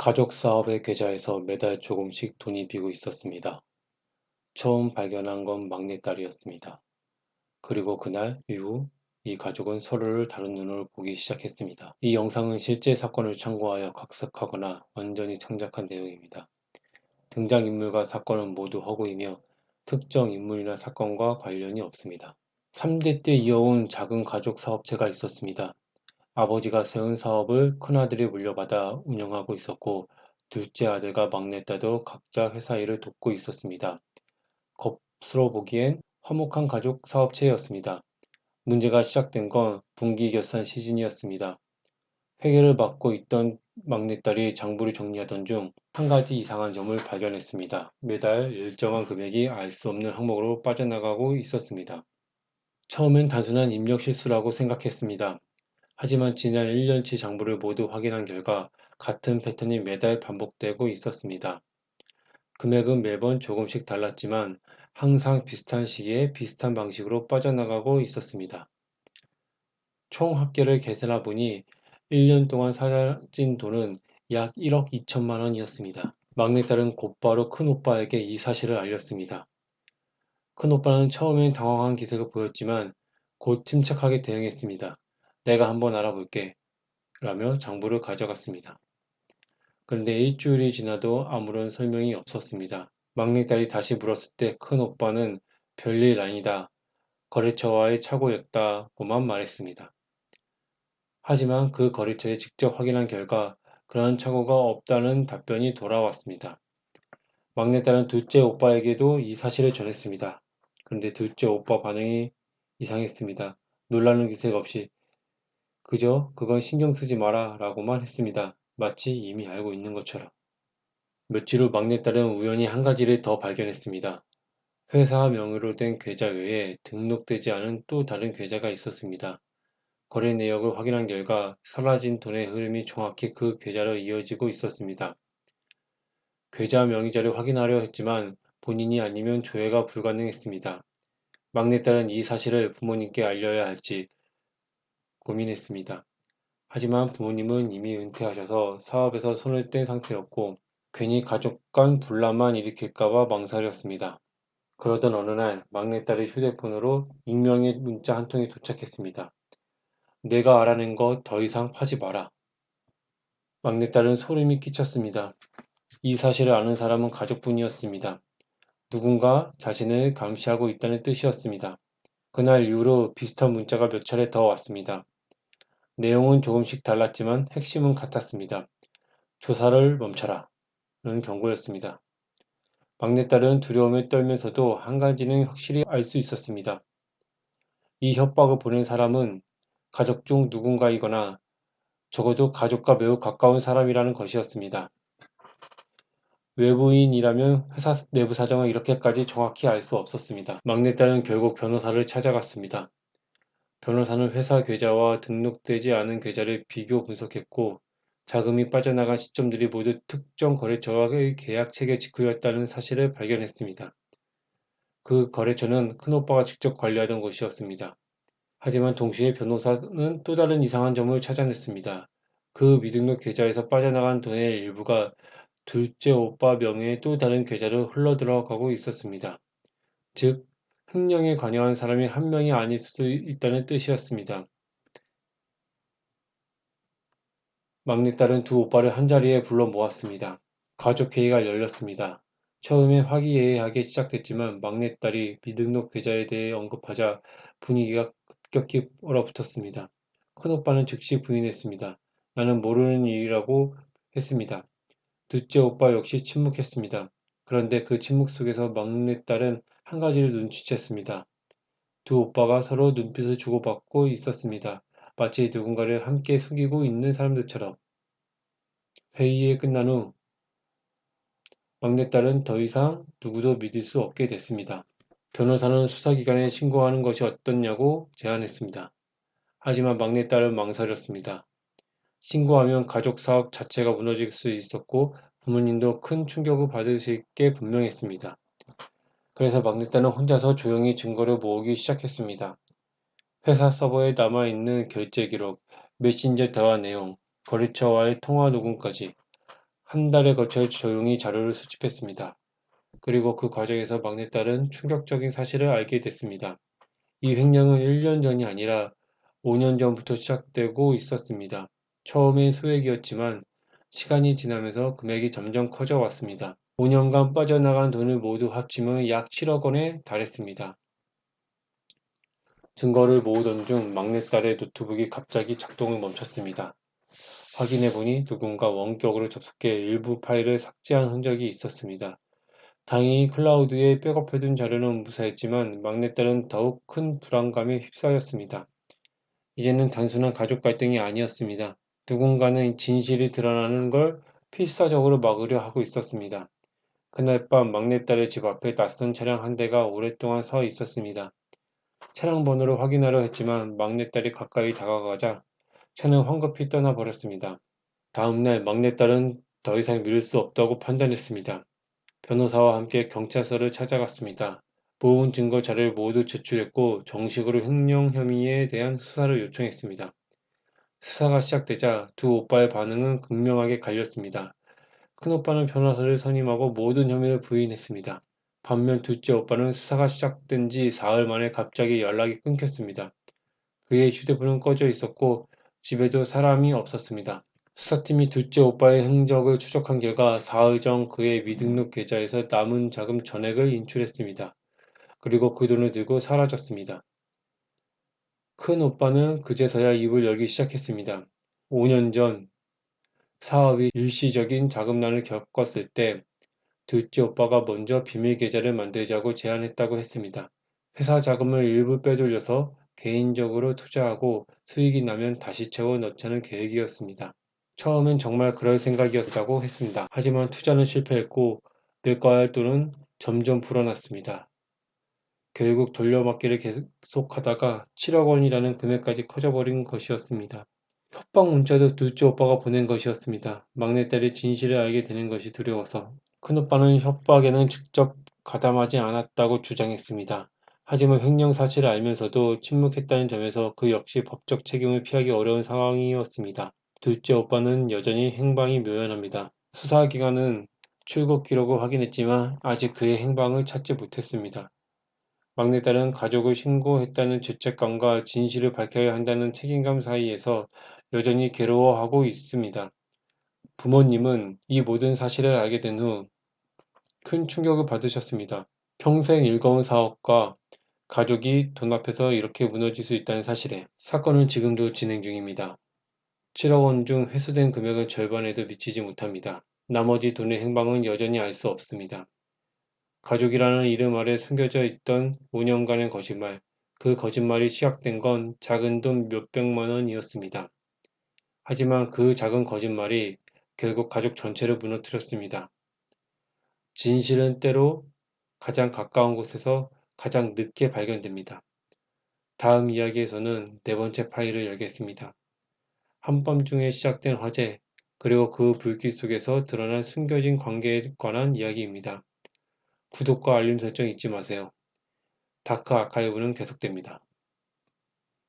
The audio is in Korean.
가족 사업의 계좌에서 매달 조금씩 돈이 비고 있었습니다. 처음 발견한 건 막내딸이었습니다. 그리고 그날 이후 이 가족은 서로를 다른 눈으로 보기 시작했습니다. 이 영상은 실제 사건을 참고하여 각색하거나 완전히 창작한 내용입니다. 등장인물과 사건은 모두 허구이며 특정 인물이나 사건과 관련이 없습니다. 3대 때 이어온 작은 가족 사업체가 있었습니다. 아버지가 세운 사업을 큰아들이 물려받아 운영하고 있었고, 둘째 아들과 막내딸도 각자 회사 일을 돕고 있었습니다. 겉으로 보기엔 화목한 가족 사업체였습니다. 문제가 시작된 건 분기 결산 시즌이었습니다. 회계를 맡고 있던 막내딸이 장부를 정리하던 중 한 가지 이상한 점을 발견했습니다. 매달 일정한 금액이 알 수 없는 항목으로 빠져나가고 있었습니다. 처음엔 단순한 입력 실수라고 생각했습니다. 하지만 지난 1년치 장부를 모두 확인한 결과 같은 패턴이 매달 반복되고 있었습니다. 금액은 매번 조금씩 달랐지만 항상 비슷한 시기에 비슷한 방식으로 빠져나가고 있었습니다. 총 합계를 계산해 보니 1년 동안 사라진 돈은 약 1억 2천만 원이었습니다. 막내딸은 곧바로 큰오빠에게 이 사실을 알렸습니다. 큰오빠는 처음엔 당황한 기색을 보였지만 곧 침착하게 대응했습니다. 내가 한번 알아볼게. 라며 장부를 가져갔습니다. 그런데 일주일이 지나도 아무런 설명이 없었습니다. 막내딸이 다시 물었을 때 큰오빠는 별일 아니다. 거래처와의 착오였다고만 말했습니다. 하지만 그 거래처에 직접 확인한 결과 그러한 착오가 없다는 답변이 돌아왔습니다. 막내딸은 둘째 오빠에게도 이 사실을 전했습니다. 그런데 둘째 오빠 반응이 이상했습니다. 놀라는 기색 없이 그저 그건 신경 쓰지 마라 라고만 했습니다. 마치 이미 알고 있는 것처럼. 며칠 후 막내딸은 우연히 한 가지를 더 발견했습니다. 회사 명의로 된 계좌 외에 등록되지 않은 또 다른 계좌가 있었습니다. 거래 내역을 확인한 결과 사라진 돈의 흐름이 정확히 그 계좌로 이어지고 있었습니다. 계좌 명의자를 확인하려 했지만 본인이 아니면 조회가 불가능했습니다. 막내딸은 이 사실을 부모님께 알려야 할지 고민했습니다. 하지만 부모님은 이미 은퇴하셔서 사업에서 손을 뗀 상태였고 괜히 가족 간 분란만 일으킬까봐 망설였습니다. 그러던 어느 날 막내딸의 휴대폰으로 익명의 문자 한 통이 도착했습니다. 내가 알아낸 거 더 이상 파지 마라. 막내딸은 소름이 끼쳤습니다. 이 사실을 아는 사람은 가족뿐이었습니다. 누군가 자신을 감시하고 있다는 뜻이었습니다. 그날 이후로 비슷한 문자가 몇 차례 더 왔습니다. 내용은 조금씩 달랐지만 핵심은 같았습니다. 조사를 멈춰라. 는 경고였습니다. 막내딸은 두려움에 떨면서도 한 가지는 확실히 알 수 있었습니다. 이 협박을 보낸 사람은 가족 중 누군가이거나 적어도 가족과 매우 가까운 사람이라는 것이었습니다. 외부인이라면 회사 내부 사정을 이렇게까지 정확히 알 수 없었습니다. 막내딸은 결국 변호사를 찾아갔습니다. 변호사는 회사 계좌와 등록되지 않은 계좌를 비교 분석했고 자금이 빠져나간 시점들이 모두 특정 거래처와의 계약 체계 직후였다는 사실을 발견했습니다. 그 거래처는 큰오빠가 직접 관리하던 곳이었습니다. 하지만 동시에 변호사는 또 다른 이상한 점을 찾아냈습니다. 그 미등록 계좌에서 빠져나간 돈의 일부가 둘째 오빠 명의의 또 다른 계좌로 흘러들어가고 있었습니다. 즉, 횡령에 관여한 사람이 한 명이 아닐 수도 있다는 뜻이었습니다. 막내딸은 두 오빠를 한자리에 불러 모았습니다. 가족회의가 열렸습니다. 처음엔 화기애애하게 시작됐지만 막내딸이 미등록 계좌에 대해 언급하자 분위기가 급격히 얼어붙었습니다. 큰오빠는 즉시 부인했습니다. 나는 모르는 일이라고 했습니다. 둘째 오빠 역시 침묵했습니다. 그런데 그 침묵 속에서 막내딸은 한 가지를 눈치챘습니다. 두 오빠가 서로 눈빛을 주고받고 있었습니다. 마치 누군가를 함께 숙이고 있는 사람들처럼. 회의에 끝난 후 막내딸은 더 이상 누구도 믿을 수 없게 됐습니다. 변호사는 수사기관에 신고하는 것이 어떻냐고 제안했습니다. 하지만 막내딸은 망설였습니다. 신고하면 가족 사업 자체가 무너질 수 있었고 부모님도 큰 충격을 받으실 게 분명했습니다. 그래서 막내딸은 혼자서 조용히 증거를 모으기 시작했습니다. 회사 서버에 남아있는 결제 기록, 메신저 대화 내용, 거래처와의 통화 녹음까지 한 달에 걸쳐 조용히 자료를 수집했습니다. 그리고 그 과정에서 막내딸은 충격적인 사실을 알게 됐습니다. 이 횡령은 1년 전이 아니라 5년 전부터 시작되고 있었습니다. 처음엔 소액이었지만 시간이 지나면서 금액이 점점 커져 왔습니다. 5년간 빠져나간 돈을 모두 합치면 약 7억 원에 달했습니다. 증거를 모으던 중 막내딸의 노트북이 갑자기 작동을 멈췄습니다. 확인해보니 누군가 원격으로 접속해 일부 파일을 삭제한 흔적이 있었습니다. 다행히 클라우드에 백업해둔 자료는 무사했지만 막내딸은 더욱 큰 불안감에 휩싸였습니다. 이제는 단순한 가족 갈등이 아니었습니다. 누군가는 진실이 드러나는 걸 필사적으로 막으려 하고 있었습니다. 그날 밤 막내딸의 집 앞에 낯선 차량 한 대가 오랫동안 서 있었습니다. 차량 번호를 확인하려 했지만 막내딸이 가까이 다가가자 차는 황급히 떠나버렸습니다. 다음날 막내딸은 더 이상 미룰 수 없다고 판단했습니다. 변호사와 함께 경찰서를 찾아갔습니다. 모은 증거 자료를 모두 제출했고 정식으로 횡령 혐의에 대한 수사를 요청했습니다. 수사가 시작되자 두 오빠의 반응은 극명하게 갈렸습니다. 큰오빠는 변호사를 선임하고 모든 혐의를 부인했습니다. 반면 둘째 오빠는 수사가 시작된 지 사흘 만에 갑자기 연락이 끊겼습니다. 그의 휴대폰은 꺼져 있었고 집에도 사람이 없었습니다. 수사팀이 둘째 오빠의 행적을 추적한 결과 사흘 전 그의 미등록 계좌에서 남은 자금 전액을 인출했습니다. 그리고 그 돈을 들고 사라졌습니다. 큰 오빠는 그제서야 입을 열기 시작했습니다. 5년 전 사업이 일시적인 자금난을 겪었을 때 둘째 오빠가 먼저 비밀 계좌를 만들자고 제안했다고 했습니다. 회사 자금을 일부 빼돌려서 개인적으로 투자하고 수익이 나면 다시 채워 넣자는 계획이었습니다. 처음엔 정말 그럴 생각이었다고 했습니다. 하지만 투자는 실패했고 매과할 돈은 점점 불어났습니다. 결국 돌려막기를 계속하다가 7억 원이라는 금액까지 커져버린 것이었습니다. 협박 문자도 둘째 오빠가 보낸 것이었습니다. 막내딸이 진실을 알게 되는 것이 두려워서. 큰오빠는 협박에는 직접 가담하지 않았다고 주장했습니다. 하지만 횡령 사실을 알면서도 침묵했다는 점에서 그 역시 법적 책임을 피하기 어려운 상황이었습니다. 둘째 오빠는 여전히 행방이 묘연합니다. 수사기관은 출국 기록을 확인했지만 아직 그의 행방을 찾지 못했습니다. 막내딸은 가족을 신고했다는 죄책감과 진실을 밝혀야 한다는 책임감 사이에서 여전히 괴로워하고 있습니다. 부모님은 이 모든 사실을 알게 된 후 큰 충격을 받으셨습니다. 평생 일궈온 사업과 가족이 돈 앞에서 이렇게 무너질 수 있다는 사실에 사건은 지금도 진행 중입니다. 7억 원 중 회수된 금액은 절반에도 미치지 못합니다. 나머지 돈의 행방은 여전히 알 수 없습니다. 가족이라는 이름 아래 숨겨져 있던 5년간의 거짓말, 그 거짓말이 시작된 건 작은 돈 몇백만 원이었습니다. 하지만 그 작은 거짓말이 결국 가족 전체를 무너뜨렸습니다. 진실은 때로 가장 가까운 곳에서 가장 늦게 발견됩니다. 다음 이야기에서는 네 번째 파일을 열겠습니다. 한밤중에 시작된 화재, 그리고 그 불길 속에서 드러난 숨겨진 관계에 관한 이야기입니다. 구독과 알림 설정 잊지 마세요. 다크 아카이브는 계속됩니다.